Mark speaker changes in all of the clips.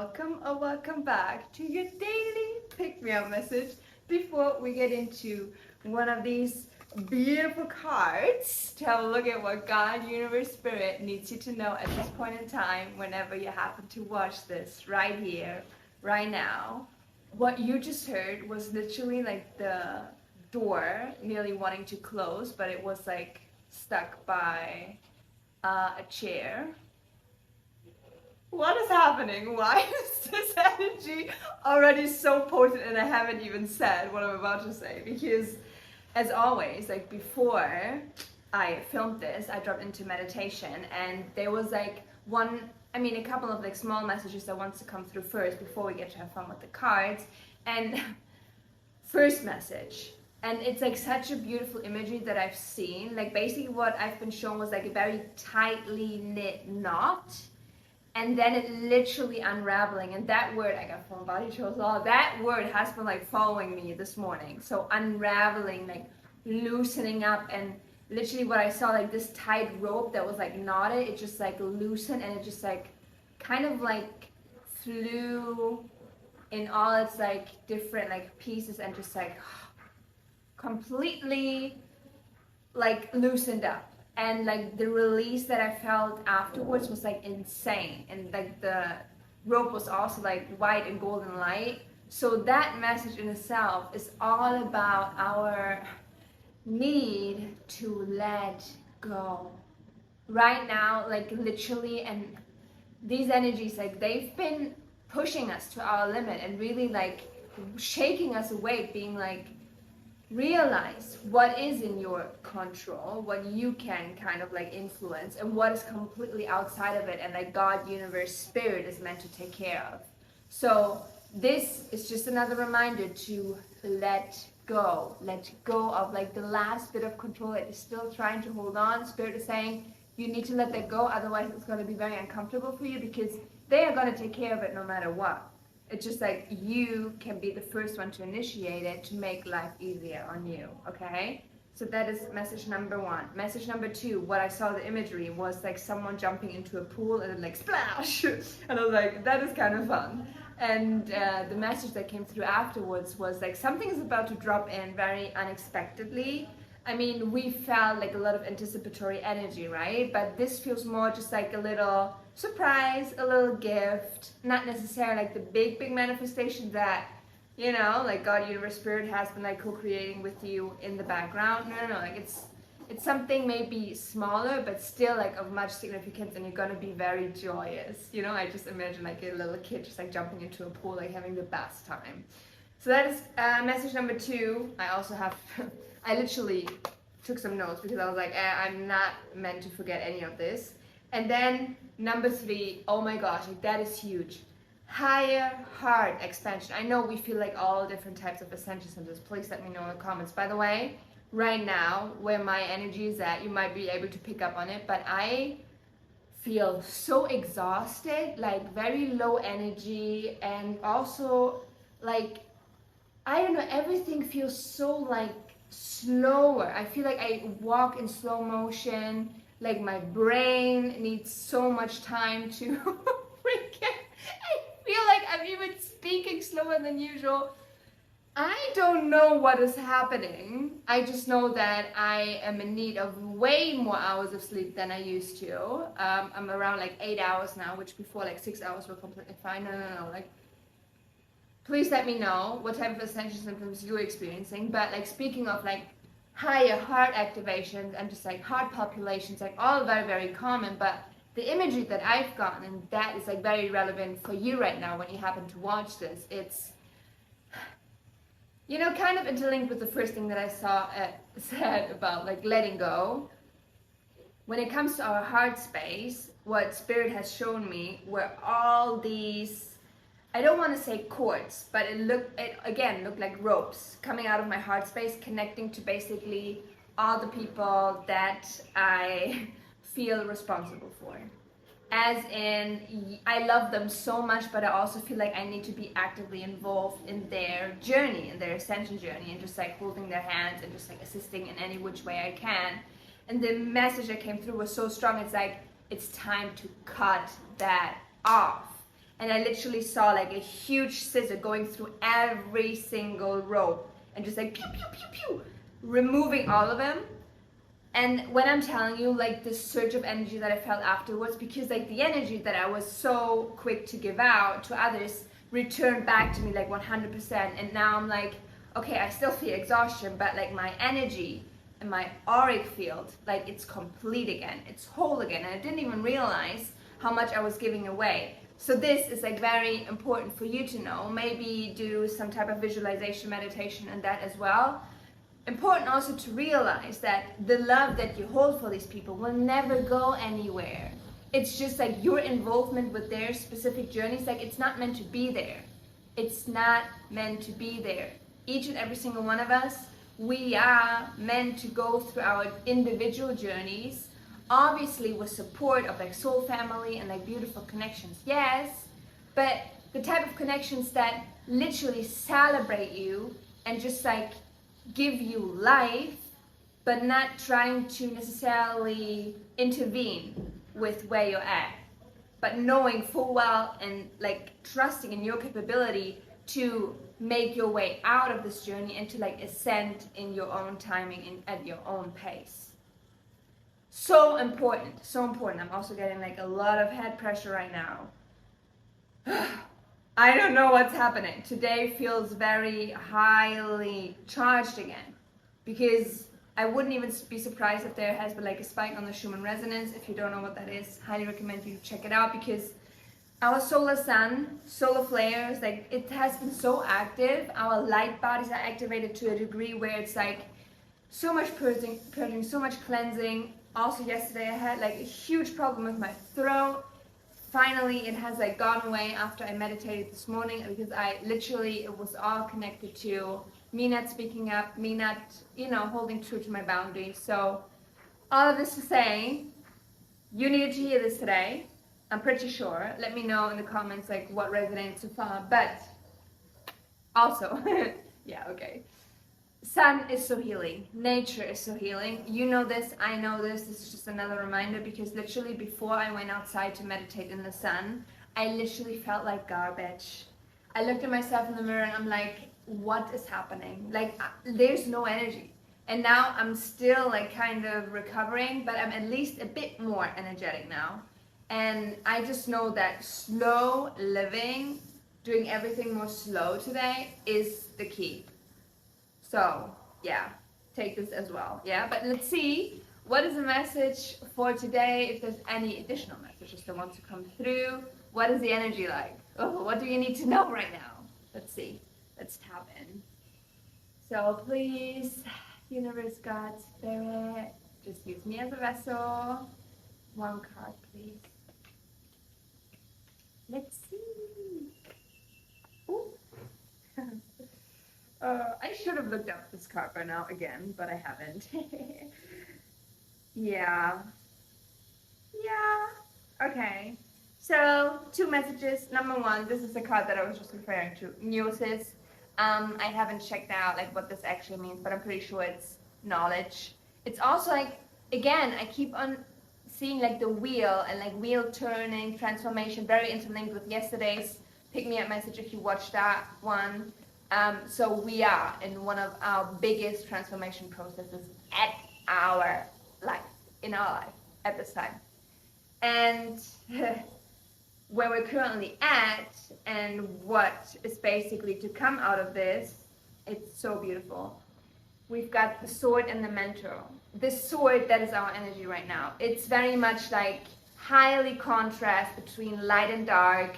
Speaker 1: welcome or welcome back to your daily pick-me-up message before we get into one of these beautiful cards to have a look at what God, Universe, Spirit needs you to know at this point in time whenever you happen to watch this right here, right now. What you just heard was literally like the door nearly wanting to close, but it was like stuck by a chair. What is happening? Why is this energy already so potent and I haven't even said what I'm about to say? Because as always, like before I filmed this, I dropped into meditation and there was like a couple of like small messages that wants to come through first before we get to have fun with the cards. And first message. And it's like such a beautiful imagery that I've seen. Like basically what I've been shown was like a very tightly knit knot. And then it literally unraveling, and that word, I got full body chills, all that word has been like following me this morning. So unraveling, like loosening up, and literally what I saw, like this tight rope that was like knotted, it just like loosened and it just like kind of like flew in all its like different like pieces and just like completely like loosened up. And like the release that I felt afterwards was like insane, and like the rope was also like white and golden light. So that message in itself is all about our need to let go right now, like literally. And these energies, like they've been pushing us to our limit and really like shaking us awake, being like, realize what is in your control, what you can kind of like influence, and what is completely outside of it, and like God, Universe, Spirit is meant to take care of. So this is just another reminder to let go of like the last bit of control that is still trying to hold on. Spirit is saying you need to let that go, otherwise it's going to be very uncomfortable for you, because they are going to take care of it no matter what. It's just like you can be the first one to initiate it to make life easier on you, okay? So that is message number one. Message number two, what I saw the imagery was like someone jumping into a pool and then like splash! And I was like, that is kind of fun. And the message that came through afterwards was like something is about to drop in very unexpectedly. I mean, we felt like a lot of anticipatory energy, right? But this feels more just like a little surprise, a little gift, not necessarily like the big manifestation that, you know, like God, Universe, Spirit has been like co-creating with you in the background. No, like it's something maybe smaller, but still like of much significance, and you're gonna be very joyous. You know, I just imagine like a little kid just like jumping into a pool, like having the best time. So that is message number two. I also have, I literally took some notes because I was like, I'm not meant to forget any of this. And then number three, oh my gosh, like that is huge. Higher heart expansion. I know we feel like all different types of ascensions in this. Please let me know in the comments. By the way, right now, where my energy is at, you might be able to pick up on it, but I feel so exhausted, like very low energy, and also like, I don't know, everything feels so like slower. I feel like I walk in slow motion. Like my brain needs so much time to freaking, I feel like I'm even speaking slower than usual. I don't know what is happening. I just know that I am in need of way more hours of sleep than I used to. I'm around like 8 hours now, which before like 6 hours were completely fine. No, like, please let me know what type of ascension symptoms you're experiencing. But like speaking of like higher heart activations and just like heart populations, like all very, very common, but the imagery that I've gotten, and that is like very relevant for you right now when you happen to watch this, it's, you know, kind of interlinked with the first thing that I saw said about like letting go. When it comes to our heart space, what Spirit has shown me were all these, I don't want to say cords, but it again looked like ropes coming out of my heart space, connecting to basically all the people that I feel responsible for. As in, I love them so much, but I also feel like I need to be actively involved in their journey, in their ascension journey, and just like holding their hands and just like assisting in any which way I can. And the message that came through was so strong. It's like, it's time to cut that off. and I literally saw like a huge scissor going through every single rope and just like pew, pew, pew, pew, removing all of them. And when I'm telling you, like, the surge of energy that I felt afterwards, because like the energy that I was so quick to give out to others returned back to me like 100%. And now I'm like, okay, I still feel exhaustion, but like my energy and my auric field, like, it's complete again, it's whole again, and I didn't even realize how much I was giving away. So this is like very important for you to know. Maybe do some type of visualization meditation and that as well. Important also to realize that the love that you hold for these people will never go anywhere. It's just like your involvement with their specific journeys, like, it's not meant to be there. It's not meant to be there. Each and every single one of us, we are meant to go through our individual journeys, obviously with support of like soul family and like beautiful connections, yes, but the type of connections that literally celebrate you and just like give you life, but not trying to necessarily intervene with where you're at, but knowing full well and like trusting in your capability to make your way out of this journey and to like ascend in your own timing and at your own pace. So important, so important. I'm also getting like a lot of head pressure right now. I don't know what's happening. Today feels very highly charged again, because I wouldn't even be surprised if there has been like a spike on the Schumann resonance. If you don't know what that is, highly recommend you check it out, because our solar sun, solar flares, like, it has been so active. Our light bodies are activated to a degree where it's like so much purging, so much cleansing. Also yesterday I had like a huge problem with my throat. Finally, it has like gone away after I meditated this morning, because I literally, it was all connected to me not speaking up, me not, holding true to my boundaries. So all of this to say, you needed to hear this today. I'm pretty sure. Let me know in the comments like what resonated so far. But also, yeah, okay. Sun is so healing. Nature is so healing. You know this, I know this. This is just another reminder, because literally before I went outside to meditate in the sun, I literally felt like garbage. I looked at myself in the mirror and I'm like, what is happening? Like, there's no energy. And now I'm still like kind of recovering, but I'm at least a bit more energetic now. And I just know that slow living, doing everything more slow today is the key. So yeah, take this as well. Yeah, but let's see, what is the message for today? If there's any additional messages that want to come through, what is the energy like? Oh, what do you need to know right now? Let's see. Let's tap in. So please, universe, God, spirit, just use me as a vessel. One card, please. Let's see. Ooh. I should have looked up this card by now again, but I haven't. Yeah. Okay. So, two messages. Number one, this is the card that I was just referring to, Gnosis. I haven't checked out like what this actually means, but I'm pretty sure it's knowledge. It's also like, again, I keep on seeing like the wheel and like wheel turning, transformation, very interlinked with yesterday's pick me up message if you watched that one. So we are in one of our biggest transformation processes at our life, in our life at this time. And where we're currently at and what is basically to come out of this, it's so beautiful. We've got the sword and the mentor. This sword, that is our energy right now. It's very much like highly contrast between light and dark,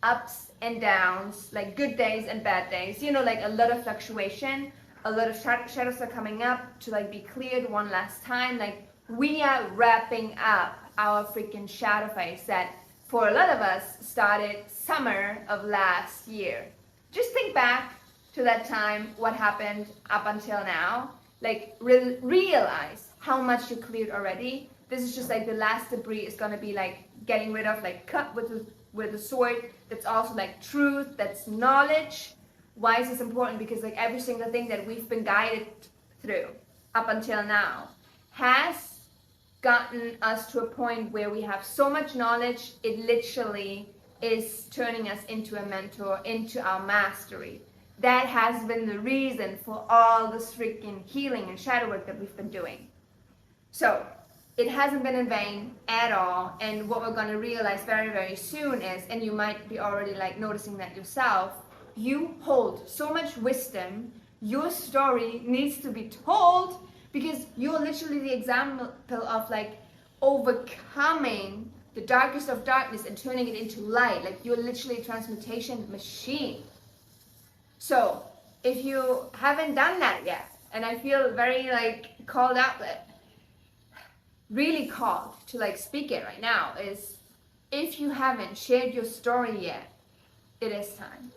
Speaker 1: ups and downs, like good days and bad days. Like a lot of fluctuation, a lot of shadows are coming up to like be cleared one last time. Like, we are wrapping up our freaking shadow phase that for a lot of us started summer of last year. Just think back to that time, what happened up until now. Like, realize how much you cleared already. This is just like the last debris is gonna be like getting rid of, like cut with the sword. That's also like truth, that's knowledge. Why is this important? Because like every single thing that we've been guided through up until now has gotten us to a point where we have so much knowledge, it literally is turning us into a mentor, into our mastery. That has been the reason for all this freaking healing and shadow work that we've been doing. So it hasn't been in vain at all. And what we're going to realize very, very soon is, and you might be already like noticing that yourself, you hold so much wisdom. Your story needs to be told, because you're literally the example of like overcoming the darkest of darkness and turning it into light. Like you're literally a transmutation machine. So if you haven't done that yet, and I feel very like called out, really called to like speak it right now, is if you haven't shared your story yet, it is time.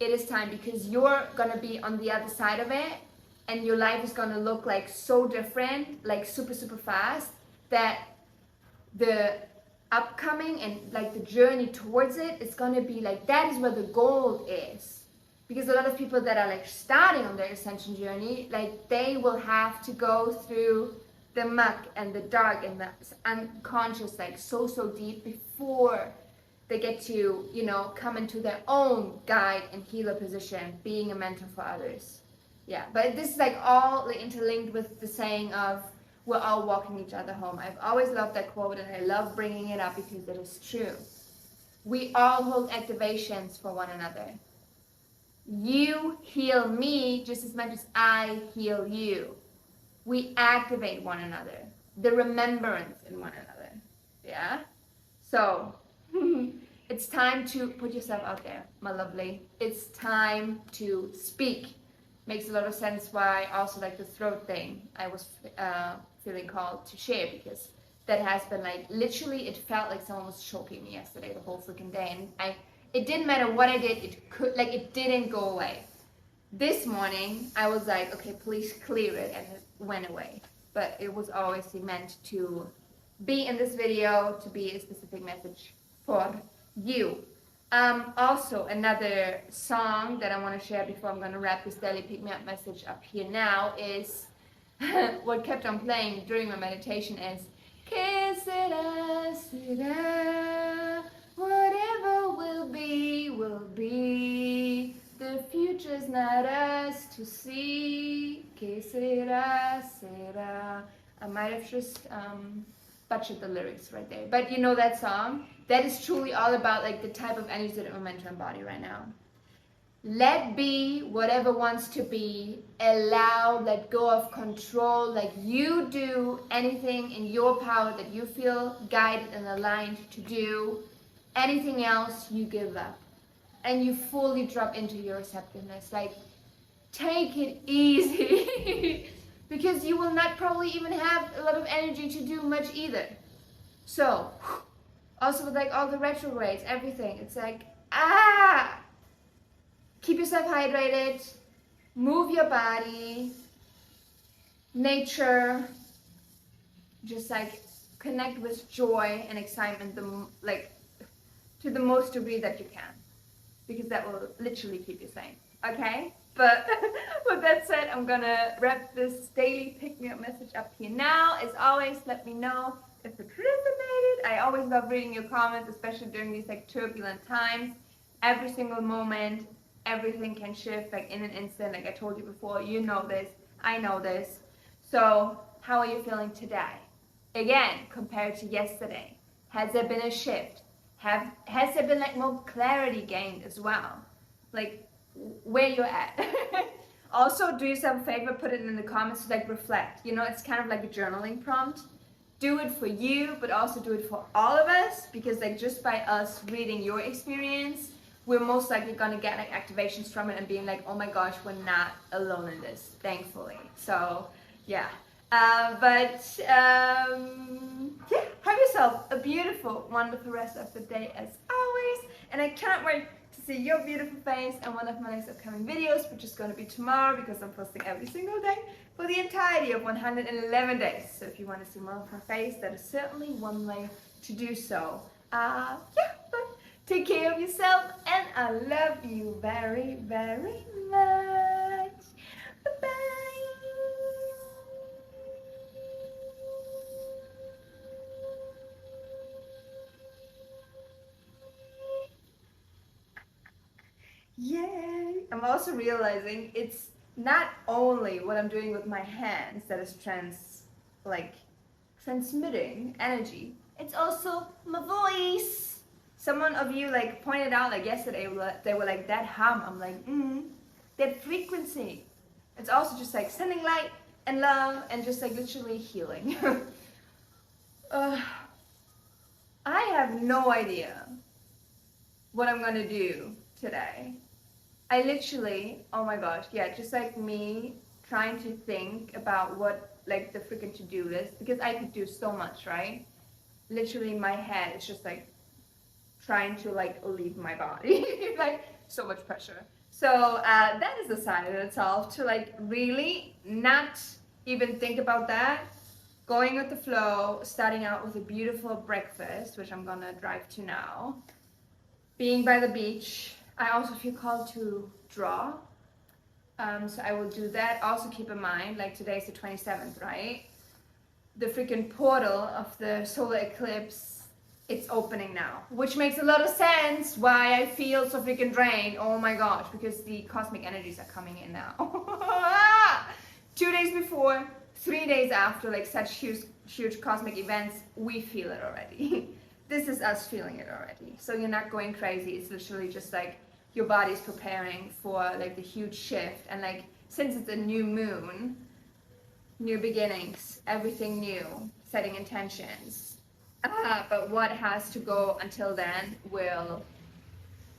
Speaker 1: It is time, because you're gonna be on the other side of it, and your life is gonna look like so different, like super, super fast, that the upcoming and like the journey towards it is gonna be like, that is where the goal is. Because a lot of people that are like starting on their ascension journey, like they will have to go through the muck and the dark and the unconscious, like so deep, before they get to, you know, come into their own guide and healer position, being a mentor for others. Yeah, but this is like all like interlinked with the saying of, we're all walking each other home. I've always loved that quote, and I love bringing it up because it is true. We all hold activations for one another. You heal me just as much as I heal you. We activate one another. The remembrance in one another. Yeah? So, it's time to put yourself out there, my lovely. It's time to speak. Makes a lot of sense why also like the throat thing I was feeling called to share, because that has been like, literally it felt like someone was choking me yesterday the whole freaking day, and it didn't matter what I did, it didn't go away. This morning I was like, okay, please clear it, and it went away. But it was always meant to be in this video, to be a specific message for you. Also, another song that I want to share before I'm going to wrap this daily pick me up message up here now is what kept on playing during my meditation is Que sera, sera, whatever will be, will be. The future's not us to see. Que sera, sera. I might have just butchered the lyrics right there. But you know that song? That is truly all about like the type of energy that I'm meant to embody right now. Let be whatever wants to be. Allow, let go of control. Like you do anything in your power that you feel guided and aligned to do. Anything else you give up. And you fully drop into your receptiveness. Like, take it easy. Because you will not probably even have a lot of energy to do much either. So, also with like all the retrogrades, everything, it's like, keep yourself hydrated, move your body, nature, just like connect with joy and excitement, to the most degree that you can, because that will literally keep you sane. Okay? But with that said, I'm gonna wrap this daily pick-me-up message up here now. As always, let me know if it resonated. I always love reading your comments, especially during these like turbulent times. Every single moment, everything can shift like in an instant. Like I told you before, you know this, I know this. So how are you feeling today? Again, compared to yesterday, has there been a shift? Has there been like more clarity gained as well? Like where you're at. Also, do yourself a favor, put it in the comments to like reflect. You know, it's kind of like a journaling prompt. Do it for you, but also do it for all of us, because like just by us reading your experience, we're most likely gonna get like activations from it and being like, oh my gosh, we're not alone in this, thankfully. So yeah. Yeah, have yourself a beautiful, wonderful rest of the day as always. And I can't wait to see your beautiful face in one of my next upcoming videos, which is going to be tomorrow, because I'm posting every single day for the entirety of 111 days. So if you want to see more of my face, that is certainly one way to do so. Yeah, but take care of yourself, and I love you very, very much. Bye-bye. Yay! I'm also realizing it's not only what I'm doing with my hands that is transmitting energy, it's also my voice. Someone of you like pointed out like yesterday, they were like, that hum. I'm like, that frequency. It's also just like sending light and love and just like literally healing. I have no idea what I'm gonna do today. I literally, oh my gosh, yeah, just like me trying to think about what like the freaking to-do list, because I could do so much, right? Literally my head is just like trying to like leave my body. Like so much pressure. So that is a sign in itself to like really not even think about that, going with the flow, starting out with a beautiful breakfast, which I'm gonna drive to now, being by the beach. I also feel called to draw, so I will do that. Also keep in mind, like today's the 27th, right? The freaking portal of the solar eclipse, it's opening now, which makes a lot of sense why I feel so freaking drained. Oh my gosh, because the cosmic energies are coming in now. 2 days before, 3 days after, like such huge cosmic events, we feel it already. This is us feeling it already. So you're not going crazy. It's literally just like your body's preparing for like the huge shift. And like, since it's a new moon, new beginnings, everything new, setting intentions. But what has to go until then will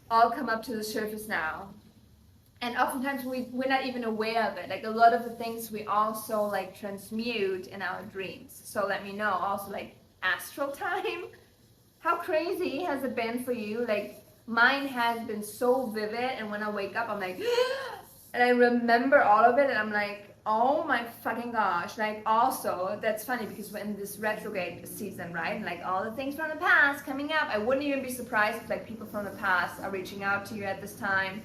Speaker 1: all come up to the surface now. And oftentimes we're not even aware of it. Like a lot of the things we also like transmute in our dreams. So let me know also like astral time. How crazy has it been for you? Like mine has been so vivid, and when I wake up I'm like and I remember all of it and I'm like, oh my fucking gosh. Like also that's funny because we're in this retrograde season, right? And like all the things from the past coming up. I wouldn't even be surprised if like people from the past are reaching out to you at this time.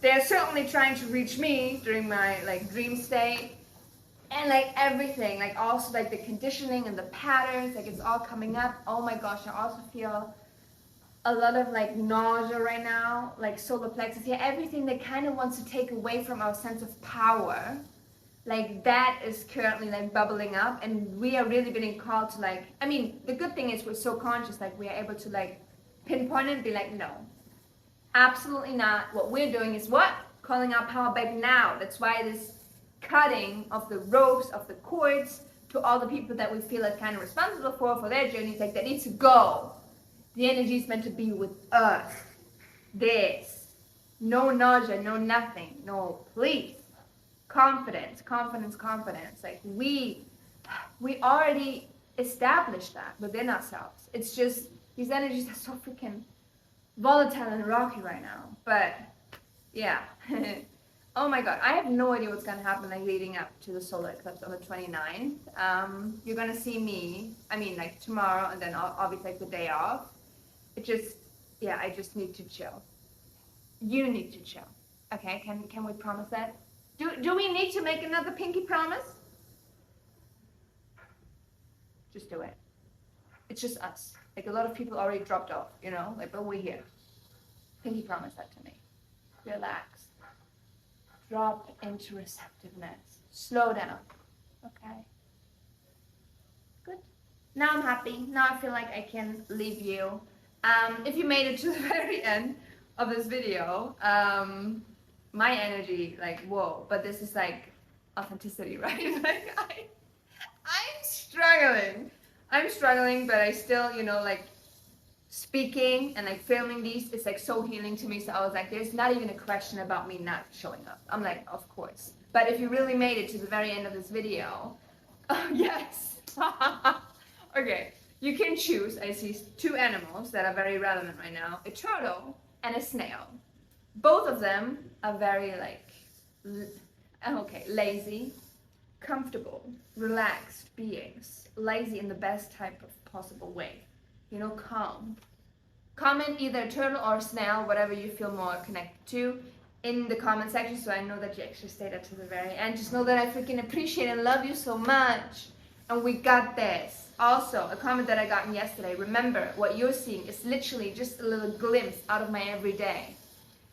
Speaker 1: They're certainly trying to reach me during my like dream state. And like everything, like also like the conditioning and the patterns, like it's all coming up. Oh my gosh, I also feel a lot of like nausea right now, like solar plexus here, everything that kind of wants to take away from our sense of power. Like that is currently like bubbling up, and we are really being called to like, I mean, the good thing is we're so conscious, like we are able to like pinpoint it and be like, no, absolutely not. What we're doing is what? Calling our power back now. That's why this cutting of the ropes, of the cords, to all the people that we feel like kind of responsible for their journeys, like that needs to go. The energy is meant to be with us. This. No nausea, no nothing. No, please. Confidence, confidence, confidence. Like we already established that within ourselves. It's just these energies are so freaking volatile and rocky right now. But yeah. Oh my god, I have no idea what's gonna happen like leading up to the solar eclipse on the 29th. You're gonna see me, I mean like tomorrow and then obviously like the day off. It just, yeah, I just need to chill. You need to chill. Okay, can we promise that? Do we need to make another pinky promise? Just do it. It's just us. Like a lot of people already dropped off, you know, like, but we're here. Pinky promise that to me. Relax. Drop into receptiveness. Slow down. Okay. Good. Now I'm happy. Now I feel like I can leave you. If you made it to the very end of this video, my energy, like, whoa, but this is like authenticity, right? Like I'm struggling, but I still, you know, like speaking and like filming these is like so healing to me. So I was like, there's not even a question about me not showing up. I'm like, of course. But if you really made it to the very end of this video, yes. Okay, you can choose. I see two animals that are very relevant right now, a turtle and a snail. Both of them are very like, okay, lazy, comfortable, relaxed beings. Lazy in the best type of possible way. You know, calm. Comment either turtle or snail, whatever you feel more connected to, in the comment section, so I know that you actually stayed up to the very end. Just know that I freaking appreciate and love you so much. And we got this. Also, a comment that I got yesterday. Remember, what you're seeing is literally just a little glimpse out of my everyday.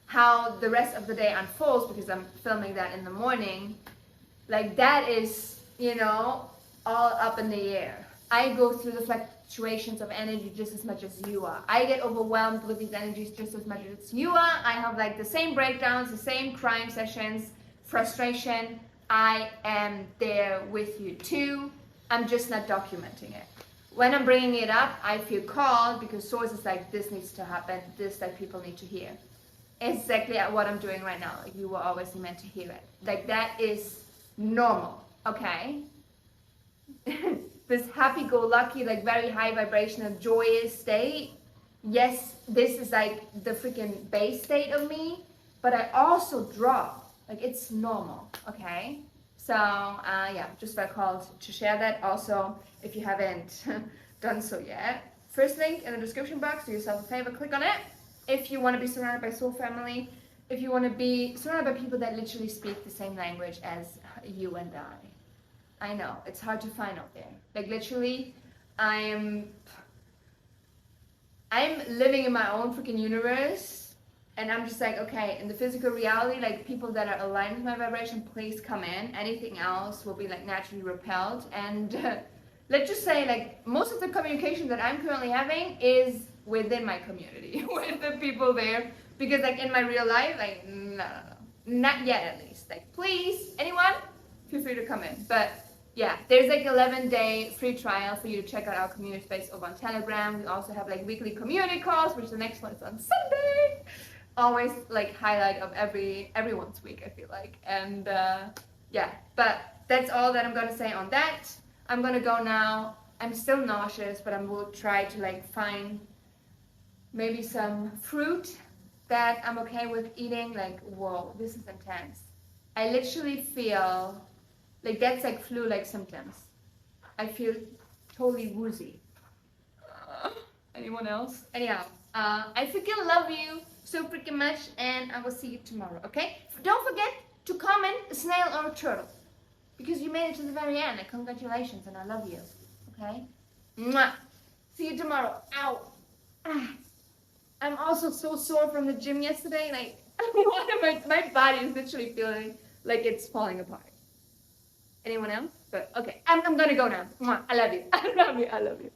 Speaker 1: how the rest of the day unfolds, because I'm filming that in the morning, like that is, you know, all up in the air. I go through the fluctuations of energy just as much as you are. I get overwhelmed with these energies just as much as you are. I have like the same breakdowns, the same crying sessions, frustration. I am there with you too. I'm just not documenting it. When I'm bringing it up, I feel called because source is like, this needs to happen, this that people need to hear. Exactly what I'm doing right now. Like, you were always meant to hear it. Like, that is normal, okay? This happy-go-lucky, like very high vibrational, joyous state. Yes, this is like the freaking base state of me, but I also drop. Like, it's normal, okay? So, yeah, just felt called to share that. Also, if you haven't done so yet, first link in the description box, do yourself a favor, click on it. If you want to be surrounded by soul family, if you want to be surrounded by people that literally speak the same language as you and I know, it's hard to find out there. Like, literally, I'm living in my own freaking universe, and I'm just like, okay, in the physical reality, like, people that are aligned with my vibration, please come in. Anything else will be like naturally repelled. And let's just say, like, most of the communication that I'm currently having is within my community, with the people there, because like in my real life, like, no, not yet at least. Like, please, anyone, feel free to come in. But yeah, there's like 11-day free trial for you to check out our community space over on Telegram. We also have like weekly community calls, which the next one is on Sunday. Always like highlight of everyone's week, I feel like. And yeah, but that's all that I'm gonna say on that. I'm gonna go now. I'm still nauseous, but I will try to like find maybe some fruit that I'm okay with eating. Like, whoa, this is intense. I literally feel like that's like flu-like symptoms. I feel totally woozy. Anyone else? Anyhow, I freaking love you so freaking much, and I will see you tomorrow, okay? Don't forget to comment a snail or a turtle, because you made it to the very end, and congratulations, and I love you, okay? Mwah. See you tomorrow. Ow. Ah. I'm also so sore from the gym yesterday, like, my body is literally feeling like it's falling apart. Anyone else? But okay, I'm gonna go now. Mwah. I love you. I love you. I love you.